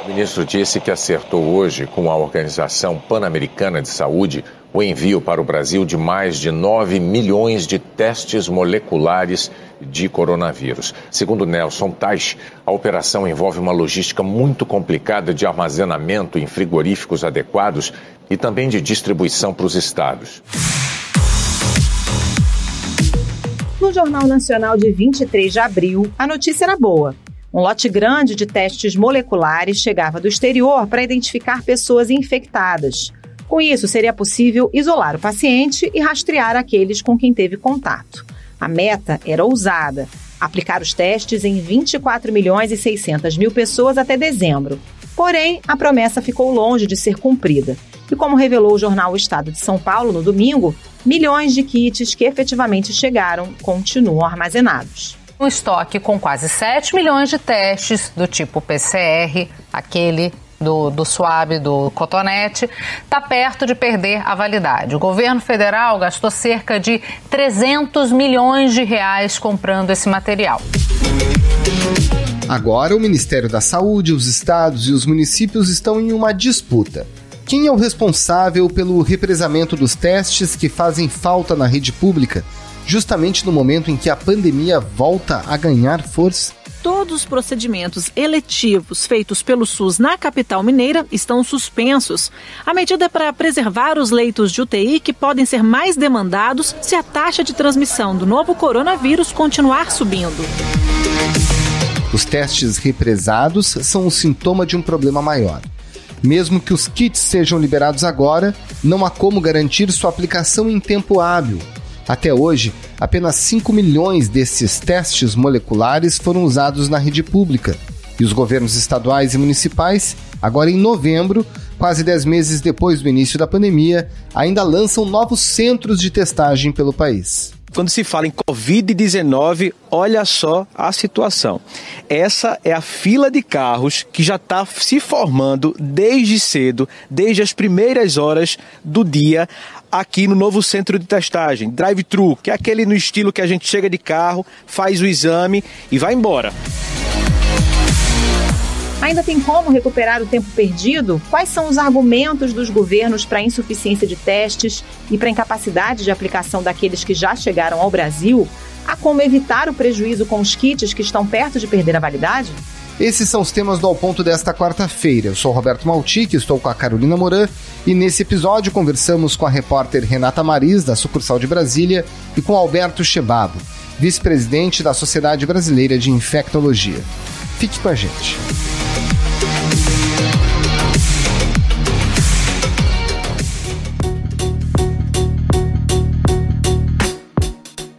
O ministro disse que acertou hoje com a Organização Pan-Americana de Saúde o envio para o Brasil de mais de 9 milhões de testes moleculares de coronavírus. Segundo Nelson Teich, a operação envolve uma logística muito complicada de armazenamento em frigoríficos adequados e também de distribuição para os estados. No Jornal Nacional de 23 de abril, a notícia era boa. Um lote grande de testes moleculares chegava do exterior para identificar pessoas infectadas. Com isso, seria possível isolar o paciente e rastrear aqueles com quem teve contato. A meta era ousada: aplicar os testes em 24 milhões e 600 mil pessoas até dezembro. Porém, a promessa ficou longe de ser cumprida. E como revelou o jornal O Estado de São Paulo no domingo, milhões de kits que efetivamente chegaram continuam armazenados. Um estoque com quase 7 milhões de testes do tipo PCR, aquele do suave, do cotonete, está perto de perder a validade. O governo federal gastou cerca de 300 milhões de reais comprando esse material. Agora, o Ministério da Saúde, os estados e os municípios estão em uma disputa. Quem é o responsável pelo represamento dos testes que fazem falta na rede pública, justamente no momento em que a pandemia volta a ganhar força? Todos os procedimentos eletivos feitos pelo SUS na capital mineira estão suspensos. A medida é para preservar os leitos de UTI que podem ser mais demandados se a taxa de transmissão do novo coronavírus continuar subindo. Os testes represados são um sintoma de um problema maior. Mesmo que os kits sejam liberados agora, não há como garantir sua aplicação em tempo hábil. Até hoje, apenas 5 milhões desses testes moleculares foram usados na rede pública. E os governos estaduais e municipais, agora em novembro, quase 10 meses depois do início da pandemia, ainda lançam novos centros de testagem pelo país. Quando se fala em Covid-19, olha só a situação. Essa é a fila de carros que já está se formando desde cedo, desde as primeiras horas do dia, aqui no novo centro de testagem, drive-thru, que é aquele no estilo que a gente chega de carro, faz o exame e vai embora. Ainda tem como recuperar o tempo perdido? Quais são os argumentos dos governos para a insuficiência de testes e para a incapacidade de aplicação daqueles que já chegaram ao Brasil? Há como evitar o prejuízo com os kits que estão perto de perder a validade? Esses são os temas do Ao Ponto desta quarta-feira. Eu sou Roberto Maltic, estou com a Carolina Moran e nesse episódio conversamos com a repórter Renata Maris, da sucursal de Brasília, e com Alberto Chebabo, vice-presidente da Sociedade Brasileira de Infectologia. Fique com a gente.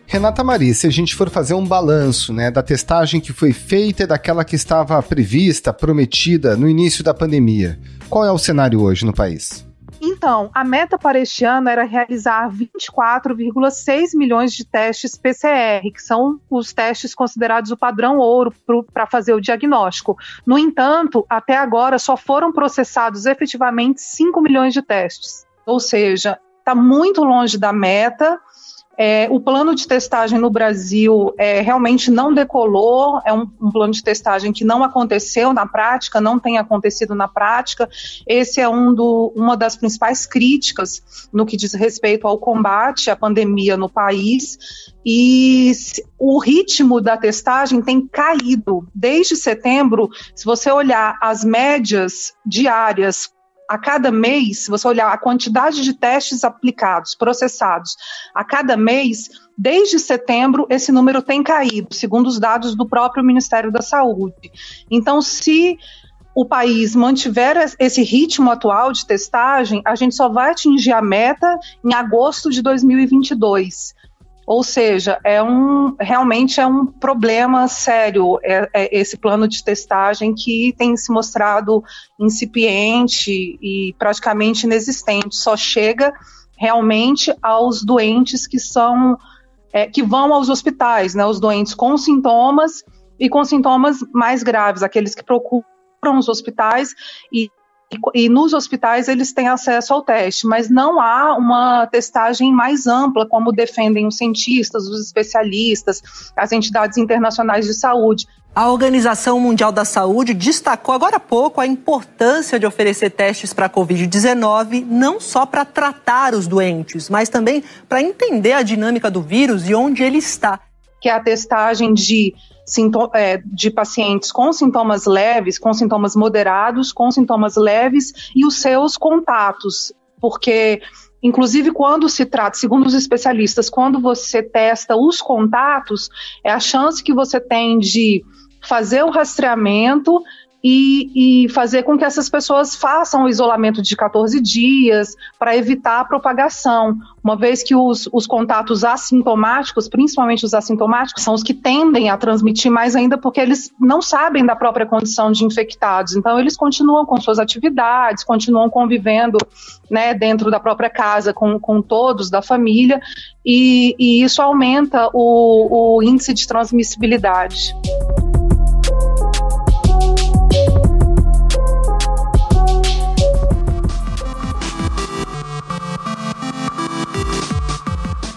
Renata Maris, se a gente for fazer um balanço, da testagem que foi feita e daquela que estava prevista, prometida no início da pandemia, qual é o cenário hoje no país? Então, a meta para este ano era realizar 24,6 milhões de testes PCR, que são os testes considerados o padrão ouro para fazer o diagnóstico. No entanto, até agora só foram processados efetivamente 5 milhões de testes. Ou seja, está muito longe da meta. O plano de testagem no Brasil realmente não decolou, é um plano de testagem que não aconteceu na prática, não tem acontecido na prática. Esse é uma das principais críticas no que diz respeito ao combate à pandemia no país. E o ritmo da testagem tem caído desde setembro. Se você olhar as médias diárias a cada mês, se você olhar a quantidade de testes aplicados, processados, a cada mês, desde setembro, esse número tem caído, segundo os dados do próprio Ministério da Saúde. Então, se o país mantiver esse ritmo atual de testagem, a gente só vai atingir a meta em agosto de 2022. Ou seja, realmente é um problema sério esse plano de testagem que tem se mostrado incipiente e praticamente inexistente. Só chega realmente aos doentes que vão aos hospitais, os doentes com sintomas e com sintomas mais graves, aqueles que procuram os hospitais e nos hospitais eles têm acesso ao teste, mas não há uma testagem mais ampla, como defendem os cientistas, os especialistas, as entidades internacionais de saúde, A Organização Mundial da Saúde destacou agora há pouco a importância de oferecer testes para a Covid-19, não só para tratar os doentes, mas também para entender a dinâmica do vírus e onde ele está. Que é a testagem de pacientes com sintomas leves, com sintomas moderados, com sintomas leves e os seus contatos, porque... Inclusive, quando se trata, segundo os especialistas, quando você testa os contatos, é a chance que você tem de fazer o rastreamento e fazer com que essas pessoas façam o isolamento de 14 dias para evitar a propagação, uma vez que os contatos assintomáticos, principalmente os assintomáticos, são os que tendem a transmitir mais ainda porque eles não sabem da própria condição de infectados, então eles continuam com suas atividades, continuam convivendo, né, dentro da própria casa com todos da família e isso aumenta o índice de transmissibilidade.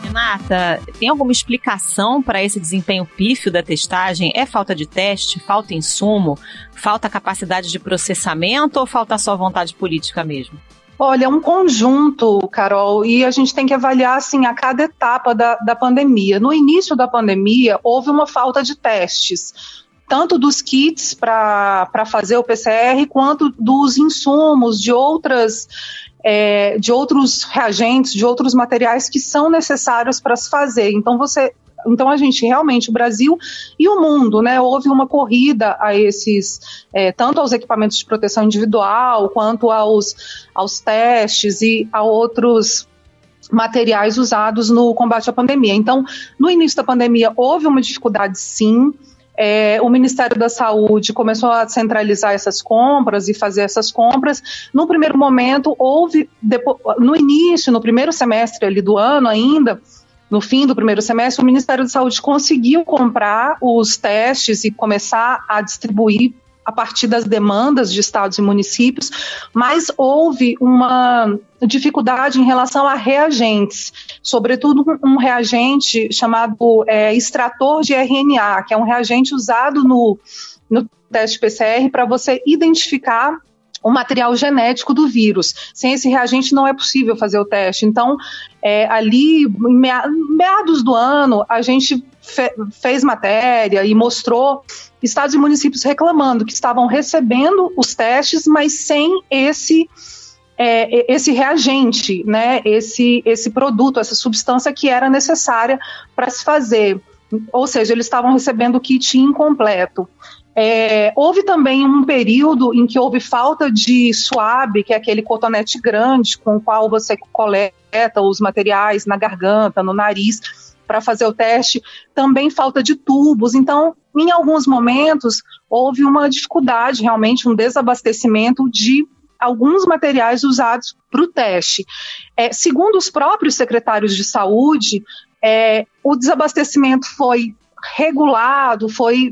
Renata, tem alguma explicação para esse desempenho pífio da testagem? É falta de teste, falta insumo, falta capacidade de processamento ou falta só vontade política mesmo? Olha, é um conjunto, Carol, e a gente tem que avaliar assim, a cada etapa da pandemia. No início da pandemia, houve uma falta de testes, tanto dos kits para fazer o PCR, quanto dos insumos, de outros reagentes, de outros materiais que são necessários para se fazer. Então a gente realmente, o Brasil e o mundo, né, houve uma corrida a esses, tanto aos equipamentos de proteção individual, quanto aos testes e a outros materiais usados no combate à pandemia. Então, no início da pandemia, houve uma dificuldade, sim. O Ministério da Saúde começou a centralizar essas compras e fazer essas compras. No primeiro momento, no início, no primeiro semestre ali do ano ainda, no fim do primeiro semestre, o Ministério da Saúde conseguiu comprar os testes e começar a distribuir a partir das demandas de estados e municípios, mas houve uma dificuldade em relação a reagentes, sobretudo um reagente chamado extrator de RNA, que é um reagente usado no teste PCR para você identificar o material genético do vírus. Sem esse reagente não é possível fazer o teste. Então, ali, em meados do ano, a gente fez matéria e mostrou estados e municípios reclamando que estavam recebendo os testes, mas sem esse reagente, né? Esse produto, essa substância que era necessária para se fazer. Ou seja, eles estavam recebendo o kit incompleto. Houve também um período em que houve falta de swab, que é aquele cotonete grande com o qual você coleta os materiais na garganta, no nariz, para fazer o teste. Também falta de tubos. Então, em alguns momentos, houve uma dificuldade, realmente, um desabastecimento de alguns materiais usados para o teste. Segundo os próprios secretários de saúde, o desabastecimento foi regulado, foi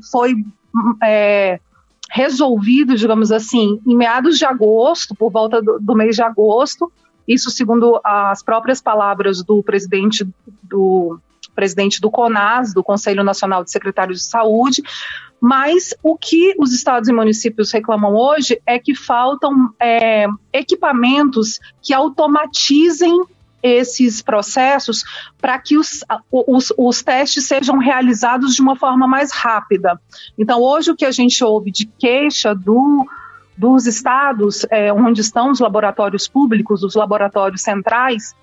resolvido, digamos assim, em meados de agosto, por volta do mês de agosto, isso segundo as próprias palavras do presidente do CONAS, do Conselho Nacional de Secretários de Saúde, mas o que os estados e municípios reclamam hoje é que faltam equipamentos que automatizem esses processos para que os testes sejam realizados de uma forma mais rápida. Então, hoje o que a gente ouve de queixa dos estados, onde estão os laboratórios públicos, os laboratórios centrais,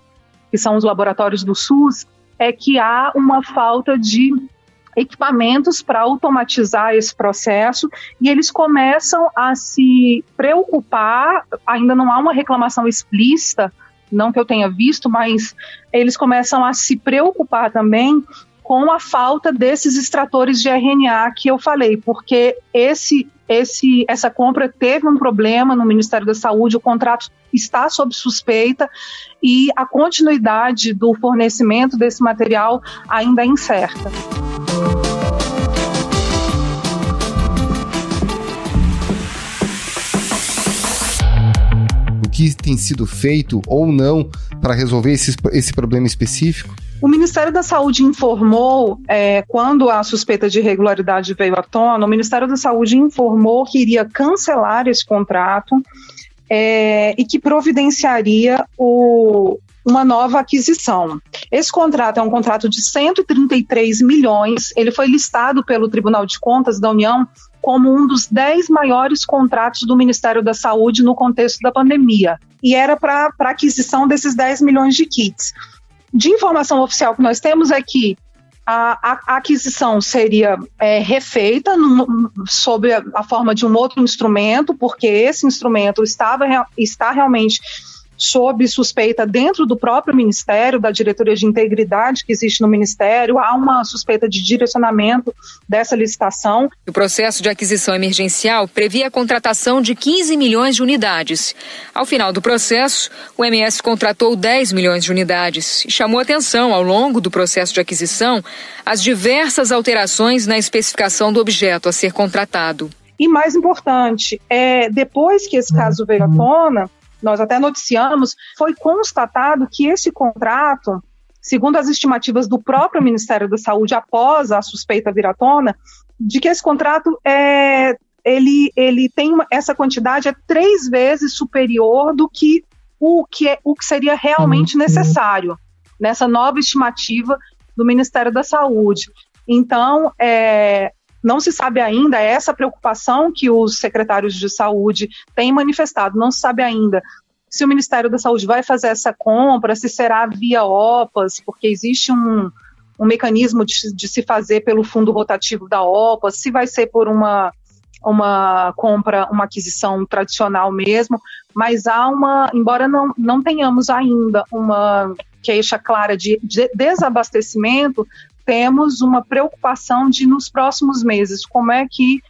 que são os laboratórios do SUS, é que há uma falta de equipamentos para automatizar esse processo e eles começam a se preocupar, ainda não há uma reclamação explícita, não que eu tenha visto, mas eles começam a se preocupar também com a falta desses extratores de RNA que eu falei, porque essa compra teve um problema no Ministério da Saúde, o contrato está sob suspeita e a continuidade do fornecimento desse material ainda é incerta. O que tem sido feito ou não para resolver esse problema específico? O Ministério da Saúde informou, quando a suspeita de irregularidade veio à tona, o Ministério da Saúde informou que iria cancelar esse contrato e que providenciaria uma nova aquisição. Esse contrato é um contrato de 133 milhões, ele foi listado pelo Tribunal de Contas da União como um dos 10 maiores contratos do Ministério da Saúde no contexto da pandemia, e era para aquisição desses 10 milhões de kits. De informação oficial que nós temos é que a aquisição seria refeita sob a forma de um outro instrumento, porque esse instrumento está realmente sob suspeita dentro do próprio Ministério, da Diretoria de Integridade que existe no Ministério. Há uma suspeita de direcionamento dessa licitação. O processo de aquisição emergencial previa a contratação de 15 milhões de unidades. Ao final do processo, o MS contratou 10 milhões de unidades e chamou atenção, ao longo do processo de aquisição, as diversas alterações na especificação do objeto a ser contratado. E mais importante, depois que esse caso veio à tona, nós até noticiamos, foi constatado que esse contrato, segundo as estimativas do próprio Ministério da Saúde após a suspeita vir à tona, de que esse contrato ele tem essa quantidade 3 vezes superior do que o que seria realmente necessário nessa nova estimativa do Ministério da Saúde. Então, não se sabe ainda, essa preocupação que os secretários de saúde têm manifestado, não se sabe ainda se o Ministério da Saúde vai fazer essa compra, se será via OPAS, porque existe um mecanismo de se fazer pelo fundo rotativo da OPAS, se vai ser por uma compra, uma aquisição tradicional mesmo, mas embora não tenhamos ainda uma queixa clara de desabastecimento, temos uma preocupação de, nos próximos meses, como é que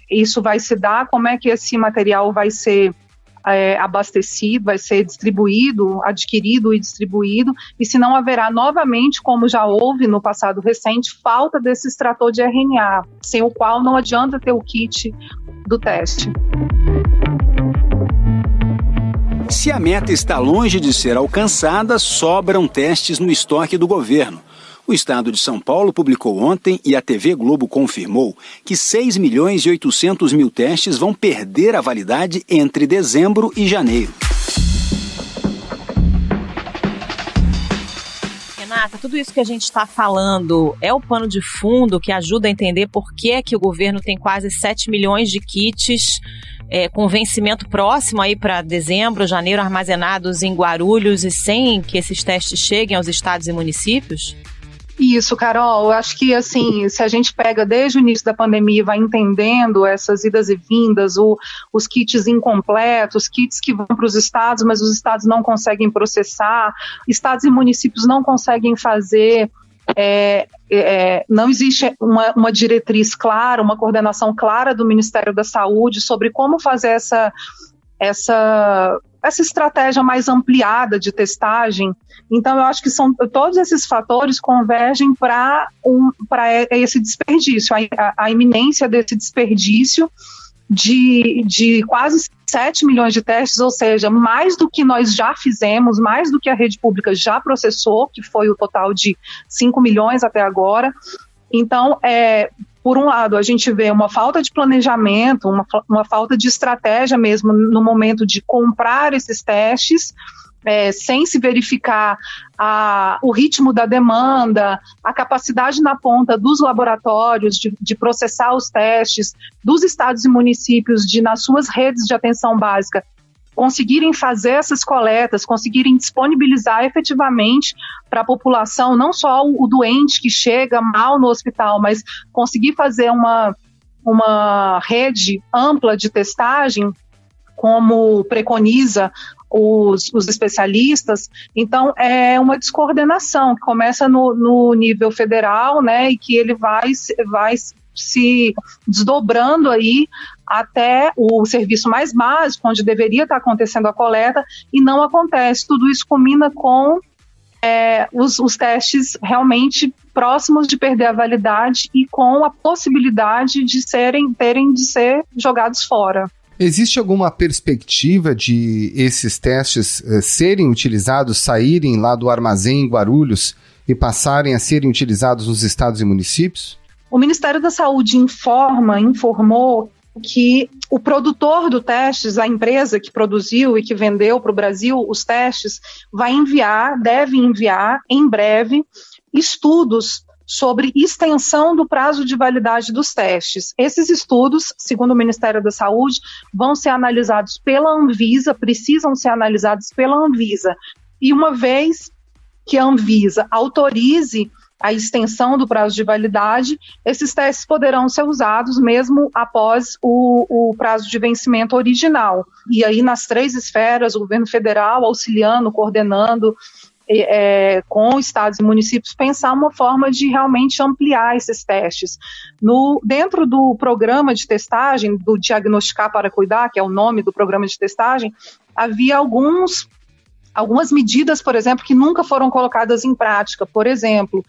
isso vai se dar, como é que esse material vai ser abastecido, vai ser distribuído, adquirido e distribuído, e se não haverá novamente, como já houve no passado recente, falta desse extrator de RNA, sem o qual não adianta ter o kit do teste. Se a meta está longe de ser alcançada, sobram testes no estoque do governo. O Estado de São Paulo publicou ontem, e a TV Globo confirmou, que 6 milhões e 800 mil testes vão perder a validade entre dezembro e janeiro. Renata, tudo isso que a gente está falando é o pano de fundo que ajuda a entender por que é que o governo tem quase 7 milhões de kits com vencimento próximo aí para dezembro, janeiro, armazenados em Guarulhos e sem que esses testes cheguem aos estados e municípios? Isso, Carol, eu acho que assim, se a gente pega desde o início da pandemia e vai entendendo essas idas e vindas, os kits incompletos, kits que vão para os estados, mas os estados não conseguem processar, estados e municípios não conseguem fazer, não existe uma diretriz clara, uma coordenação clara do Ministério da Saúde sobre como fazer essa estratégia mais ampliada de testagem. Então, eu acho que todos esses fatores convergem para esse desperdício, a iminência desse desperdício de quase 7 milhões de testes, ou seja, mais do que nós já fizemos, mais do que a rede pública já processou, que foi o total de 5 milhões até agora. Então, por um lado, a gente vê uma falta de planejamento, uma falta de estratégia mesmo no momento de comprar esses testes, sem se verificar o ritmo da demanda, a capacidade na ponta dos laboratórios de processar os testes, dos estados e municípios nas suas redes de atenção básica, conseguirem fazer essas coletas, conseguirem disponibilizar efetivamente para a população, não só o doente que chega mal no hospital, mas conseguir fazer uma rede ampla de testagem, como preconiza os especialistas. Então, é uma descoordenação que começa no nível federal, né, e que ele vai se desdobrando aí até o serviço mais básico, onde deveria estar acontecendo a coleta, e não acontece. Tudo isso combina com os testes realmente próximos de perder a validade e com a possibilidade de terem de ser jogados fora. Existe alguma perspectiva de esses testes serem utilizados, saírem lá do armazém em Guarulhos e passarem a serem utilizados nos estados e municípios? O Ministério da Saúde informou que o produtor do testes, a empresa que produziu e que vendeu para o Brasil os testes, deve enviar em breve estudos sobre extensão do prazo de validade dos testes. Esses estudos, segundo o Ministério da Saúde, vão ser analisados pela Anvisa, precisam ser analisados pela Anvisa. E uma vez que a Anvisa autorize a extensão do prazo de validade, esses testes poderão ser usados mesmo após o prazo de vencimento original. E aí, nas 3 esferas, o governo federal auxiliando, coordenando, com estados e municípios, pensar uma forma de realmente ampliar esses testes. Dentro do programa de testagem, do Diagnosticar para Cuidar, que é o nome do programa de testagem, havia algumas medidas, por exemplo, que nunca foram colocadas em prática. Por exemplo,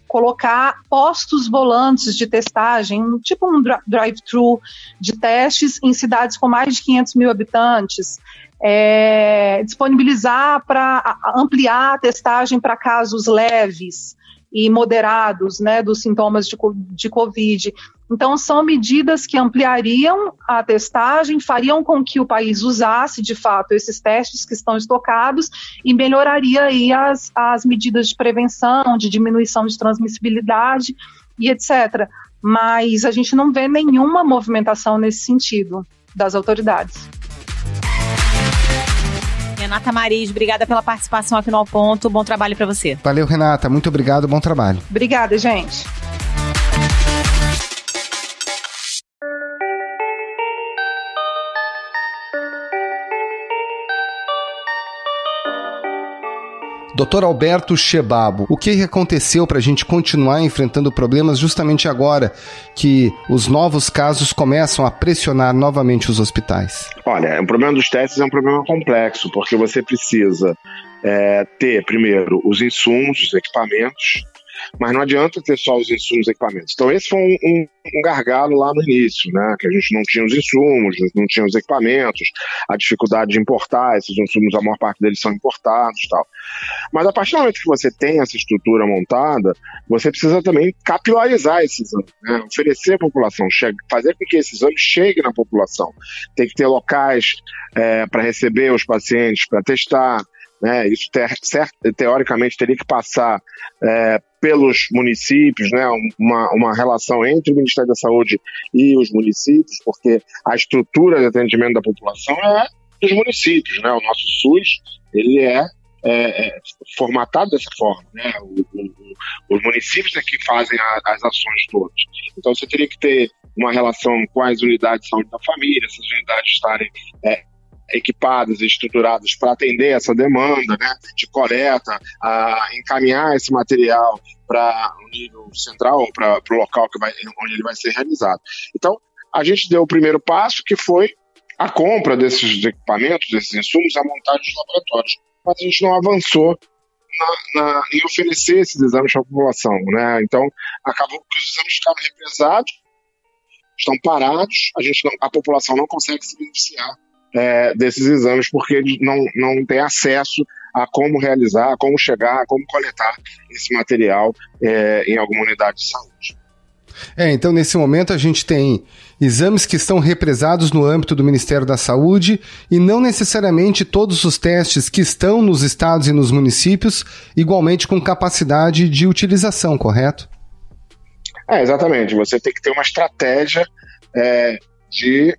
colocar postos volantes de testagem, tipo um drive-thru de testes em cidades com mais de 500 mil habitantes, disponibilizar para ampliar a testagem para casos leves e moderados, né, dos sintomas de Covid. Então, são medidas que ampliariam a testagem, fariam com que o país usasse, de fato, esses testes que estão estocados e melhoraria aí as medidas de prevenção, de diminuição de transmissibilidade e etc. Mas a gente não vê nenhuma movimentação nesse sentido das autoridades. Renata Maris, obrigada pela participação aqui no Ao Ponto. Bom trabalho para você. Valeu, Renata. Muito obrigado. Bom trabalho. Obrigada, gente. Dr. Alberto Chebabo, o que aconteceu para a gente continuar enfrentando problemas justamente agora que os novos casos começam a pressionar novamente os hospitais? Olha, o problema dos testes é um problema complexo, porque você precisa ter, primeiro, os insumos, os equipamentos, mas não adianta ter só os insumos e equipamentos. Então esse foi um gargalo lá no início, né? Que a gente não tinha os insumos, não tinha os equipamentos, a dificuldade de importar esses insumos, a maior parte deles são importados e tal. Mas a partir do momento que você tem essa estrutura montada, você precisa também capilarizar esses exames, né? Oferecer à população, fazer com que esses exames cheguem na população. Tem que ter locais para receber os pacientes, para testar, né? Isso teoricamente teria que passar pelos municípios, né? Uma relação entre o Ministério da Saúde e os municípios, porque a estrutura de atendimento da população é dos municípios, né? O nosso SUS, ele é formatado dessa forma, né? Os municípios é que fazem as ações todas. Então você teria que ter uma relação com as unidades de saúde da família, essas unidades estarem equipadas e estruturadas para atender essa demanda, né, de coleta, a encaminhar esse material para o nível central, ou para o local onde ele vai ser realizado. Então, a gente deu o primeiro passo, que foi a compra desses equipamentos, desses insumos, a montagem dos laboratórios. Mas a gente não avançou em oferecer esses exames para a população, né? Então, acabou que os exames ficaram represados, estão parados, a população não consegue se beneficiar desses exames, porque eles não tem acesso a como realizar, a como chegar, a como coletar esse material em alguma unidade de saúde. Então nesse momento a gente tem exames que estão represados no âmbito do Ministério da Saúde e não necessariamente todos os testes que estão nos estados e nos municípios igualmente com capacidade de utilização, correto? Exatamente, você tem que ter uma estratégia de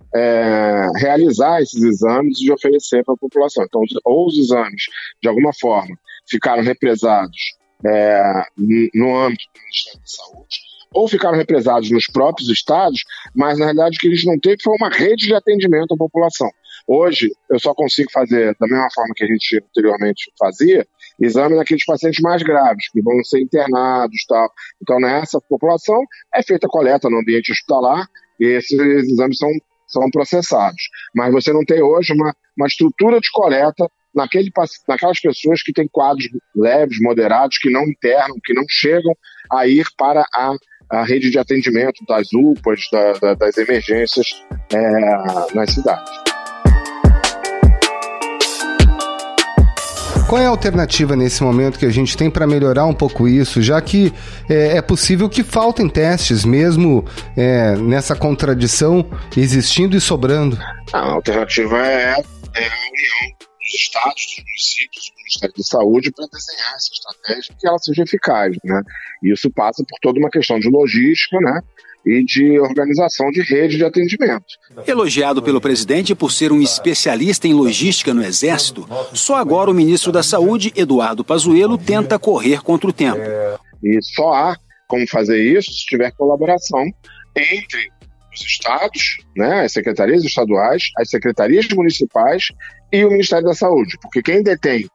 realizar esses exames e de oferecer para a população. Então, ou os exames, de alguma forma, ficaram represados no âmbito do Ministério da Saúde, ou ficaram represados nos próprios estados, mas, na realidade, o que a gente não teve foi uma rede de atendimento à população. Hoje, eu só consigo fazer, da mesma forma que a gente anteriormente fazia, exame naqueles pacientes mais graves, que vão ser internados e tal. Então, nessa população, é feita a coleta no ambiente hospitalar, e esses exames são processados. Mas você não tem hoje uma estrutura de coleta naquelas pessoas que têm quadros leves, moderados, que não internam, que não chegam a ir para a rede de atendimento das UPAs, das emergências nas cidades. Qual é a alternativa nesse momento que a gente tem para melhorar um pouco isso, já que é possível que faltem testes, mesmo nessa contradição existindo e sobrando? A alternativa é a união dos estados, dos municípios, do Ministério da Saúde para desenhar essa estratégia que ela seja eficaz, né? E isso passa por toda uma questão de logística, né? E de organização de rede de atendimento. Elogiado pelo presidente por ser um especialista em logística no Exército, só agora o ministro da Saúde, Eduardo Pazuello, tenta correr contra o tempo. E só há como fazer isso se tiver colaboração entre os estados, né, as secretarias estaduais, as secretarias municipais e o Ministério da Saúde, porque quem detém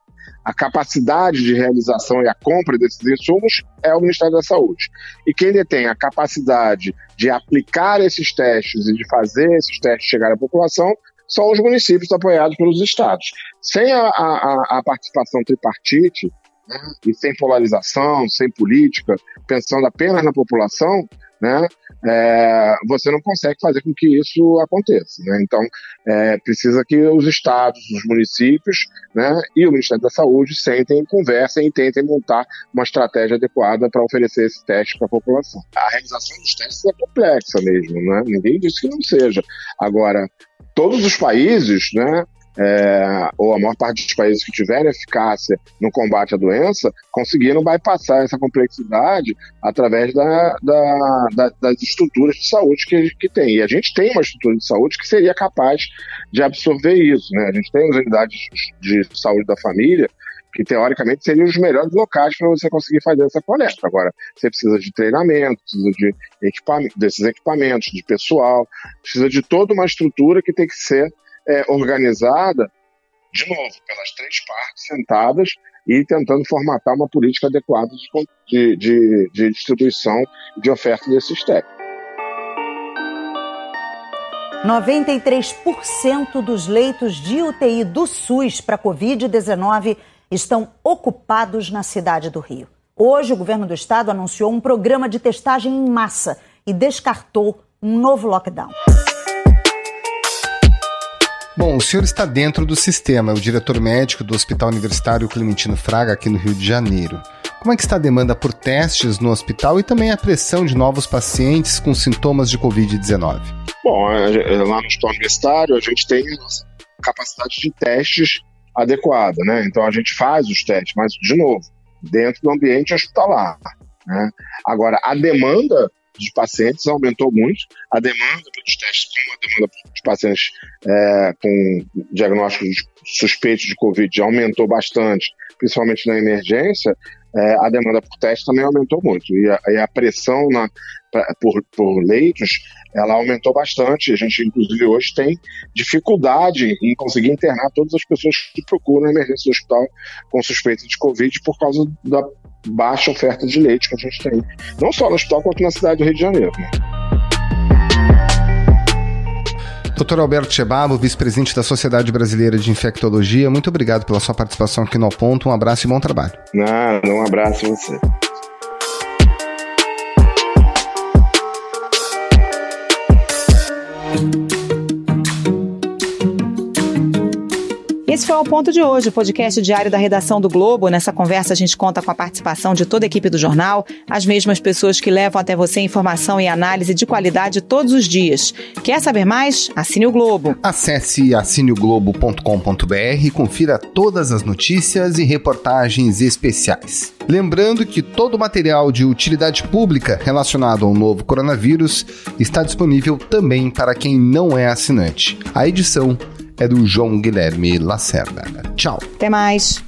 a capacidade de realização e a compra desses insumos é o Ministério da Saúde. E quem detém a capacidade de aplicar esses testes e de fazer esses testes chegar à população são os municípios apoiados pelos estados. Sem a participação tripartite, né, e sem polarização, sem política, pensando apenas na população, né, você não consegue fazer com que isso aconteça, né? Então, precisa que os estados, os municípios, né, e o Ministério da Saúde sentem, conversem e tentem montar uma estratégia adequada para oferecer esse teste para a população. A realização dos testes é complexa mesmo, né? Ninguém disse que não seja. Agora, todos os países, né, ou a maior parte dos países que tiveram eficácia no combate à doença, conseguiram bypassar essa complexidade através das estruturas de saúde que tem. E a gente tem uma estrutura de saúde que seria capaz de absorver isso, né? A gente tem as unidades de saúde da família que, teoricamente, seriam os melhores locais para você conseguir fazer essa coleta. Agora, você precisa de treinamento, precisa desses equipamentos, de pessoal, precisa de toda uma estrutura que tem que ser organizada, de novo, pelas três partes sentadas e tentando formatar uma política adequada de distribuição e de oferta desses testes. 93% dos leitos de UTI do SUS para Covid-19 estão ocupados na cidade do Rio. Hoje, o governo do estado anunciou um programa de testagem em massa e descartou um novo lockdown. Bom, o senhor está dentro do sistema, é o diretor médico do Hospital Universitário Clementino Fraga, aqui no Rio de Janeiro. Como é que está a demanda por testes no hospital e também a pressão de novos pacientes com sintomas de Covid-19? Bom, lá no Hospital Universitário a gente tem a nossa capacidade de testes adequada, né? Então a gente faz os testes, mas, de novo, dentro do ambiente hospitalar, né? Agora, a demanda de pacientes aumentou muito, a demanda pelos testes, como a demanda de pacientes com diagnósticos suspeitos de Covid aumentou bastante, principalmente na emergência, a demanda por teste também aumentou muito, e a pressão por leitos, ela aumentou bastante. A gente, inclusive, hoje tem dificuldade em conseguir internar todas as pessoas que procuram a emergência do hospital com suspeita de Covid por causa da baixa oferta de leite que a gente tem, não só no hospital quanto na cidade do Rio de Janeiro, né? Dr. Alberto Chebabo, vice-presidente da Sociedade Brasileira de Infectologia, muito obrigado pela sua participação aqui no Ao Ponto. Um abraço e bom trabalho. Um abraço a você. Esse foi o Ponto de hoje, o podcast diário da redação do Globo. Nessa conversa a gente conta com a participação de toda a equipe do jornal, as mesmas pessoas que levam até você informação e análise de qualidade todos os dias. Quer saber mais? Assine o Globo. Acesse assineoglobo.com.br e confira todas as notícias e reportagens especiais. Lembrando que todo o material de utilidade pública relacionado ao novo coronavírus está disponível também para quem não é assinante. A edição é do João Guilherme Lacerda. Tchau. Até mais.